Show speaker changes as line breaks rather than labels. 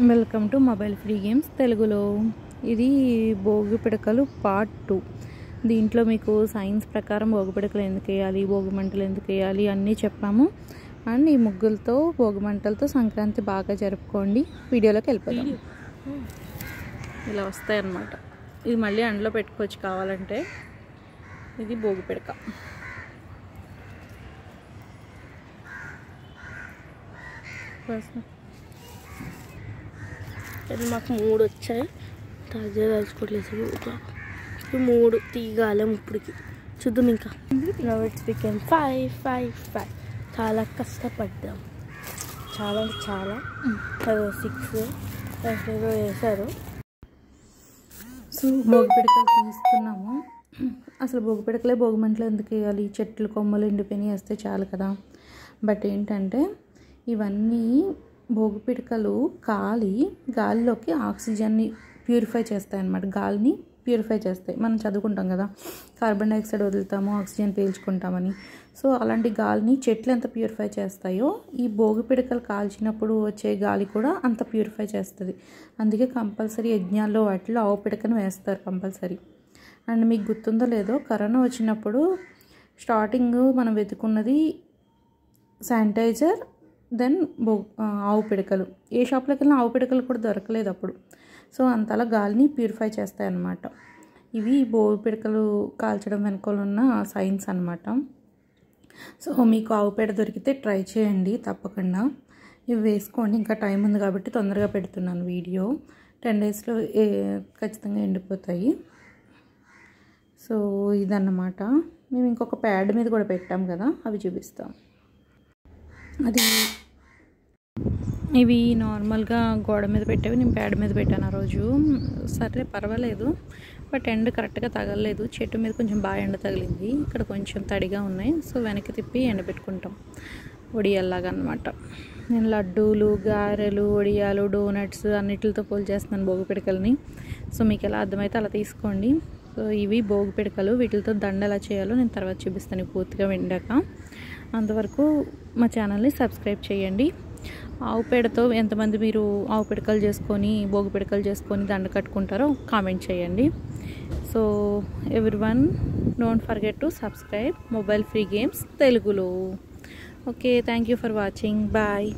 Welcome to mobile free games తెలుగులో. ఇది భోగి పిడకలు పార్ట్ 2. దీంట్లో మీకు సైన్స్ ప్రకారం భోగి పిడకలు ఎందుకు వేయాలి, భోగి మంటలు ఎందుకు వేయాలి అన్నీ చెప్పాము. అండ్ ఈ ముగ్గులతో భోగి మంటలతో సంక్రాంతి బాగా జరుపుకోండి. వీడియోలోకి వెళ్ళిపోదాం. ఇలా వస్తాయన్నమాట. ఇది మళ్ళీ ఎండలో పెట్టుకోవచ్చు కావాలంటే. ఇది భోగి పిడక.
ఇది మాకు 3 వచ్చాయి. తాజా రాసుకోవట్లేదు. 3 తీగాలం ఇప్పటికి చూద్దాం. ఇంకా ఇట్స్ బికెమ్ 5 చాలా కష్టపడ్డాం. చాలా 6 వేశారు.
సో భోగి పిడకలు తీసుకున్నాము. అసలు భోగి పిడకలే భోగి మంటలు ఎందుకు వేయాలి? చెట్లు కొమ్మలు ఎండిపోయినాయి వేస్తే చాలు కదా. బట్ ఏంటంటే ఇవన్నీ భోగి పిడకలు గాలిలోకి ఆక్సిజన్ని ప్యూరిఫై చేస్తాయి అన్నమాట. గాలిని ప్యూరిఫై చేస్తాయి. మనం చదువుకుంటాం కదా, కార్బన్ డైఆక్సైడ్ వదులుతాము, ఆక్సిజన్ పీల్చుకుంటామని. సో అలాంటి గాలిని చెట్లు ఎంత ప్యూరిఫై చేస్తాయో ఈ భోగి పిడకలు కాల్చినప్పుడు వచ్చే గాలి కూడా అంత ప్యూరిఫై చేస్తుంది. అందుకే కంపల్సరీ యజ్ఞాల్లో వాటిలో ఆవు పిడకను వేస్తారు కంపల్సరీ. అండ్ మీకు గుర్తుందో లేదో, కరోనా వచ్చినప్పుడు స్టార్టింగ్ మనం వెతుకున్నది శానిటైజర్, దెన్ ఆవు పిడకలు. ఏ షాప్లోకి వెళ్ళినా ఆవు పిడకలు కూడా దొరకలేదు అప్పుడు. సో అంతలా గాలిని ప్యూరిఫై చేస్తాయి అన్నమాట. ఇవి భోగి పిడకలు కాల్చడం వెనుకలు ఉన్న సైన్స్ అన్నమాట. సో మీకు ఆవు పేడ దొరికితే ట్రై చేయండి తప్పకుండా. ఇవి వేసుకోండి. ఇంకా టైం ఉంది కాబట్టి తొందరగా పెడుతున్నాను వీడియో. 10 డేస్లో ఖచ్చితంగా ఎండిపోతాయి. సో ఇదన్నమాట. మేము ఇంకొక ప్యాడ్ మీద కూడా పెట్టాం కదా, అవి చూపిస్తాం. అది ఇవి నార్మల్గా గోడ మీద పెట్టేవి, నేను ప్యాడ్ మీద పెట్టాను ఆ రోజు. సరే పర్వాలేదు, బట్ ఎండ కరెక్ట్గా తగలలేదు. చెట్టు మీద కొంచెం బాగా ఎండ తగిలింది, ఇక్కడ కొంచెం తడిగా ఉన్నాయి. సో వెనక్కి తిప్పి ఎండబెట్టుకుంటాం వడియాల్లాగా అనమాట. నేను లడ్డూలు, గారెలు, వడియాలు, డోనట్స్ అన్నిటితో పోల్ చేస్తున్నాను భోగి పిడకల్ని. సో మీకు ఎలా అర్థమైతే అలా తీసుకోండి. సో ఇవి భోగి పిడకలు. వీటితో దండ ఎలా చేయాలో నేను తర్వాత చూపిస్తాను పూర్తిగా వెండాక. అంతవరకు మా ఛానల్ని సబ్స్క్రైబ్ చేయండి. ఆవు పేడతో ఎంతమంది మీరు ఆవు పిడకలు చేసుకొని భోగి పిడకలు చేసుకొని దండ కట్టుకుంటారో కామెంట్ చేయండి. So everyone don't forget to subscribe mobile free games తెలుగులో. Okay, thank you for watching. Bye.